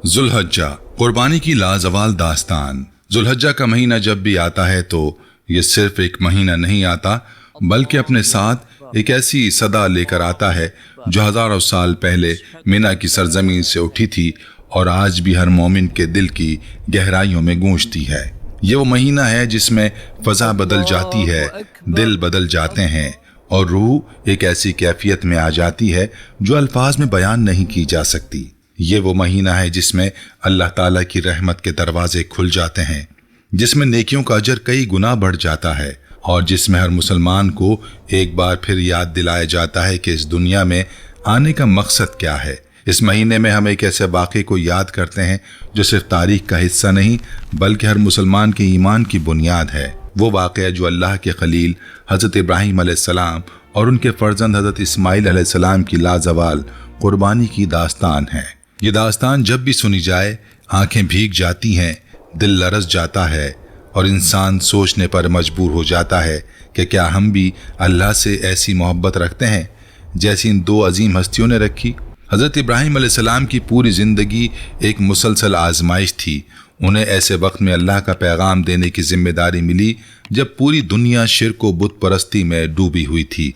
ज़ुल्हज्जा, कुर्बानी की लाजवाल दास्तान। ज़ुल्हज्जा का महीना जब भी आता है तो ये सिर्फ एक महीना नहीं आता, बल्कि अपने साथ एक ऐसी सदा लेकर आता है जो हजारों साल पहले मिना की सरजमीन से उठी थी और आज भी हर मोमिन के दिल की गहराइयों में गूंजती है। ये वो महीना है जिसमें फ़ज़ा बदल जाती है, दिल बदल जाते हैं और रूह एक ऐसी कैफियत में आ जाती है जो अल्फाज में बयान नहीं की जा सकती। ये वो महीना है जिसमें अल्लाह ताला की रहमत के दरवाजे खुल जाते हैं, जिसमें नेकियों का अजर कई गुना बढ़ जाता है और जिसमें हर मुसलमान को एक बार फिर याद दिलाया जाता है कि इस दुनिया में आने का मकसद क्या है। इस महीने में हम एक ऐसे वाक़े को याद करते हैं जो सिर्फ तारीख का हिस्सा नहीं बल्कि हर मुसलमान के ईमान की बुनियाद है। वो वाक़या जो अल्लाह के खलील हज़रत इब्राहीम अलैहिस्सलाम और उनके फ़र्जंद हज़रत इस्माईल अलैहिस्सलाम की लाजवाल कुर्बानी की दास्तान है। ये दास्तान जब भी सुनी जाए आंखें भीग जाती हैं, दिल लरस जाता है और इंसान सोचने पर मजबूर हो जाता है कि क्या हम भी अल्लाह से ऐसी मोहब्बत रखते हैं जैसी इन दो अजीम हस्तियों ने रखी। हज़रत इब्राहीम अलैहिस्सलाम की पूरी ज़िंदगी एक मुसलसल आजमाइश थी। उन्हें ऐसे वक्त में अल्लाह का पैगाम देने की जिम्मेदारी मिली जब पूरी दुनिया शिर्क व बुत परस्ती में डूबी हुई थी।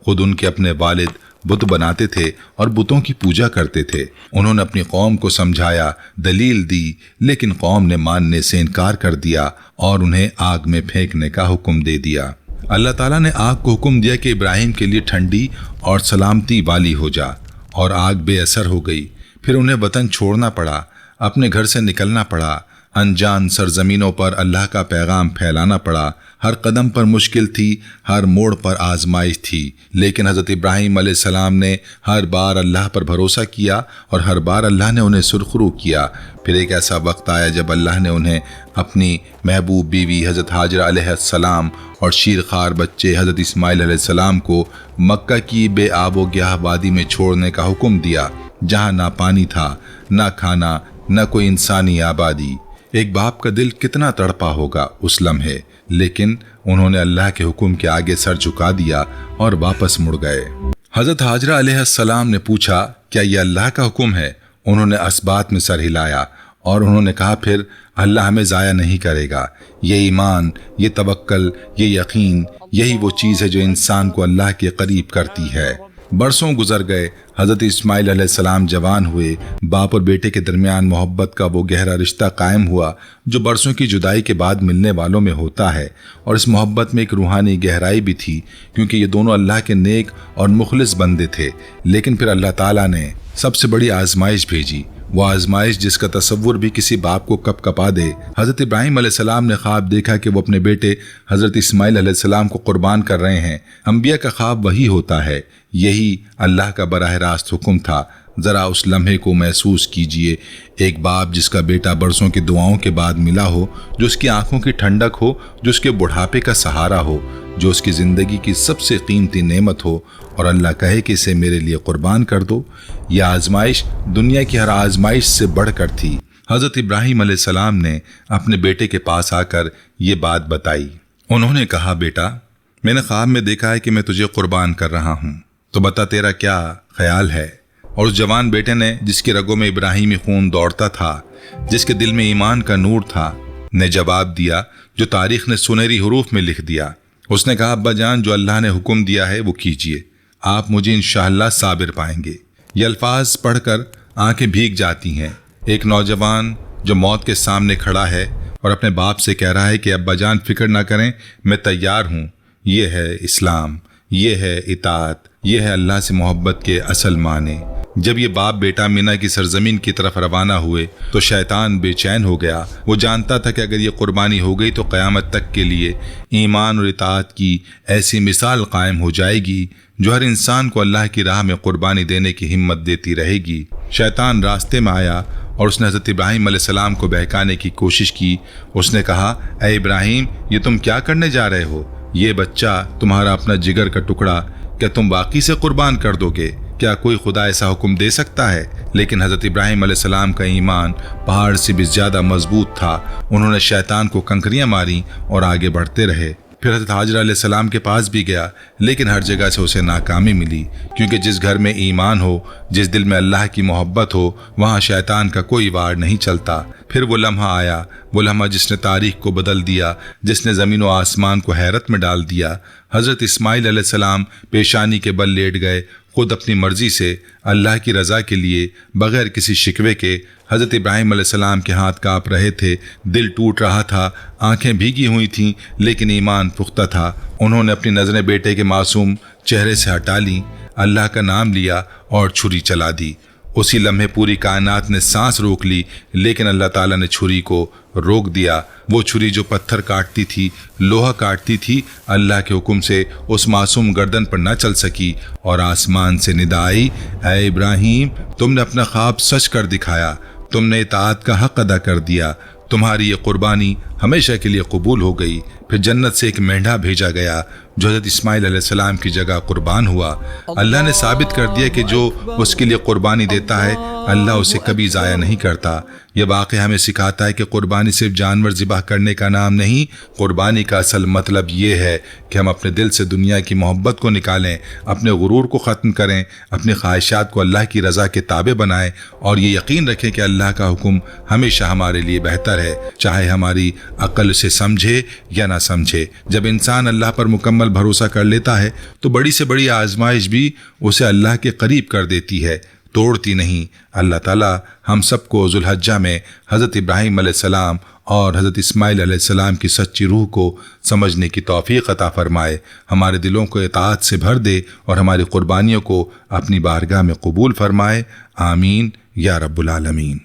खुद उनके अपने वालिद बुत बनाते थे और बुतों की पूजा करते थे। उन्होंने अपनी कौम को समझाया, दलील दी, लेकिन कौम ने मानने से इनकार कर दिया और उन्हें आग में फेंकने का हुक्म दे दिया। अल्लाह ताला ने आग को हुक्म दिया कि इब्राहीम के लिए ठंडी और सलामती वाली हो जा, और आग बेअसर हो गई। फिर उन्हें वतन छोड़ना पड़ा, अपने घर से निकलना पड़ा, अनजान सरजमीनों पर अल्लाह का पैगाम फैलाना पड़ा। हर कदम पर मुश्किल थी, हर मोड़ पर आजमाइश थी, लेकिन हज़रत इब्राहीम अलैहिस्सलाम ने हर बार अल्लाह पर भरोसा किया और हर बार अल्लाह ने उन्हें सुरखरू किया। फिर एक ऐसा वक्त आया जब अल्लाह ने उन्हें अपनी महबूब बीवी हज़रत हाजरा अलैहिस्सलाम और शीरखार बच्चे हज़रत इस्माईल अलैहिस्सलाम को मक्का की बेआबो ग्याह वादी में छोड़ने का हुक्म दिया, जहाँ ना पानी था, ना खाना, ना कोई इंसानी आबादी। एक बाप का दिल कितना तड़पा होगा उस लम्हे, लेकिन उन्होंने अल्लाह के हुक्म के आगे सर झुका दिया और वापस मुड़ गए। हज़रत हाजरा अलैहिस्सलाम ने पूछा, क्या यह अल्लाह का हुक्म है? उन्होंने असबात में सर हिलाया और उन्होंने कहा, फिर अल्लाह हमें ज़ाया नहीं करेगा। ये ईमान, ये तवक्कल, ये यकीन, यही वो चीज़ है जो इंसान को अल्लाह के करीब करती है। बरसों गुजर गए। हज़रत इस्माईल अलैहिस्सलाम जवान हुए। बाप और बेटे के दरमियान मोहब्बत का वो गहरा रिश्ता कायम हुआ जो बरसों की जुदाई के बाद मिलने वालों में होता है, और इस मोहब्बत में एक रूहानी गहराई भी थी क्योंकि ये दोनों अल्लाह के नेक और मुखलिस बंदे थे। लेकिन फिर अल्लाह ताला ने सबसे बड़ी आजमाइश भेजी, वो आजमाइश जिसका तसव्वुर भी किसी बाप को कपकपा दे। हज़रत इब्राहीम अलैहिस्सलाम ने ख्वाब देखा कि वो अपने बेटे हज़रत इस्माईल अलैहिस्सलाम को कुर्बान कर रहे हैं। अंबिया का ख्वाब वही होता है, यही अल्लाह का बराह रास्त हुक्म था। ज़रा उस लम्हे को महसूस कीजिए, एक बाप जिसका बेटा बरसों की दुआओं के बाद मिला हो, जो उसकी आंखों की ठंडक हो, जो उसके बुढ़ापे का सहारा हो, जो उसकी ज़िंदगी की सबसे कीमती नेमत हो, और अल्लाह कहे कि इसे मेरे लिए कुर्बान कर दो। यह आजमाइश दुनिया की हर आजमाइश से बढ़कर थी। हज़रत इब्राहीम अलैहिस्सलाम ने अपने बेटे के पास आकर ये बात बताई। उन्होंने कहा, बेटा, मैंने ख्वाब में देखा है कि मैं तुझे कुर्बान कर रहा हूँ, तो बता तेरा क्या ख्याल है। और उस जवान बेटे ने, जिसकी रगों में इब्राहीमी खून दौड़ता था, जिसके दिल में ईमान का नूर था, ने जवाब दिया जो तारीख ने सुनहरी हरूफ में लिख दिया। उसने कहा, अब्बा जान, जो अल्लाह ने हुक्म दिया है वो कीजिए, आप मुझे इंशाअल्लाह साबिर पाएंगे। ये अल्फाज पढ़कर आंखें भीग जाती हैं। एक नौजवान जो मौत के सामने खड़ा है और अपने बाप से कह रहा है कि अब्बा जान फिक्र ना करें, मैं तैयार हूँ। ये है इस्लाम, ये है इताअत, ये है अल्लाह से मोहब्बत के असल माने। जब ये बाप बेटा मिना की सरजमीन की तरफ रवाना हुए तो शैतान बेचैन हो गया। वो जानता था कि अगर ये कुर्बानी हो गई तो क़यामत तक के लिए ईमान और इताअत की ऐसी मिसाल कायम हो जाएगी जो हर इंसान को अल्लाह की राह में कुर्बानी देने की हिम्मत देती रहेगी। शैतान रास्ते में आया और उसने हज़रत इब्राहीम अलैहिस्सलाम को बहकाने की कोशिश की। उसने कहा, ऐ इब्राहीम, ये तुम क्या करने जा रहे हो? ये बच्चा तुम्हारा अपना जिगर का टुकड़ा, क्या तुम बाकी से कुर्बान कर दोगे? क्या कोई खुदा ऐसा हुक्म दे सकता है? लेकिन हज़रत इब्राहीम अलैहिस्सलाम का ईमान पहाड़ से भी ज़्यादा मजबूत था। उन्होंने शैतान को कंकरियाँ मारी और आगे बढ़ते रहे। پھر حضرت حاجرہ علیہ السلام کے پاس بھی گیا، لیکن ہر جگہ سے اسے ناکامی ملی، کیونکہ جس گھر میں ایمان ہو، جس دل میں اللہ کی محبت ہو، وہاں شیطان کا کوئی وار نہیں چلتا۔ پھر وہ لمحہ آیا، وہ لمحہ جس نے تاریخ کو بدل دیا، جس نے زمین و آسمان کو حیرت میں ڈال دیا۔ حضرت اسماعیل علیہ السلام پیشانی کے بل لیٹ گئے، خود اپنی مرضی سے، اللہ کی رضا کے لیے، بغیر کسی شکوے کے۔ حضرت ابراہیم علیہ السلام کے ہاتھ کانپ رہے تھے، دل ٹوٹ رہا تھا، آنکھیں بھیگی ہوئی تھیں، لیکن ایمان پختہ تھا۔ انہوں نے اپنی نظریں بیٹے کے معصوم چہرے سے ہٹا لیں، اللہ کا نام لیا اور چھری چلا دی۔ اسی لمحے پوری کائنات نے سانس روک لی، لیکن اللہ تعالیٰ نے چھری کو روک دیا۔ وہ چھری جو پتھر کاٹتی تھی، لوہا کاٹتی تھی، اللہ کے حکم سے اس معصوم گردن پر نہ چل سکی، اور آسمان سے ندا آئی، اے ابراہیم، تم نے اپنا خواب سچ کر دکھایا، تم نے اطاعت کا حق ادا کر دیا، تمہاری یہ قربانی ہمیشہ کے لیے قبول ہو گئی۔ پھر جنت سے ایک مینڈھا بھیجا گیا جو حضرت اسماعیل علیہ السلام کی جگہ قربان ہوا۔ اللہ نے ثابت کر دیا کہ جو اس کے لیے قربانی دیتا ہے، اللہ اسے کبھی ضائع نہیں کرتا۔ یہ واقعہ ہمیں سکھاتا ہے کہ قربانی صرف جانور ذبح کرنے کا نام نہیں، قربانی کا اصل مطلب یہ ہے کہ ہم اپنے دل سے دنیا کی محبت کو نکالیں، اپنے غرور کو ختم کریں، اپنی خواہشات کو اللہ کی رضا کے تابع بنائیں، اور یہ یقین رکھیں کہ اللہ کا حکم ہمیشہ ہمارے لیے بہتر ہے، چاہے ہماری عقل سے سمجھے یا نہ سمجھے۔ جب انسان اللہ پر مکمل بھروسہ کر لیتا ہے تو بڑی سے بڑی آزمائش بھی اسے اللہ کے قریب کر دیتی ہے، توڑتی نہیں۔ اللہ تعالیٰ ہم سب کو ذو الحجہ میں حضرت ابراہیم علیہ السلام اور حضرت اسماعیل علیہ السلام کی سچی روح کو سمجھنے کی توفیق عطا فرمائے، ہمارے دلوں کو اطاعت سے بھر دے اور ہماری قربانیوں کو اپنی بارگاہ میں قبول فرمائے۔ آمین یا رب العالمین۔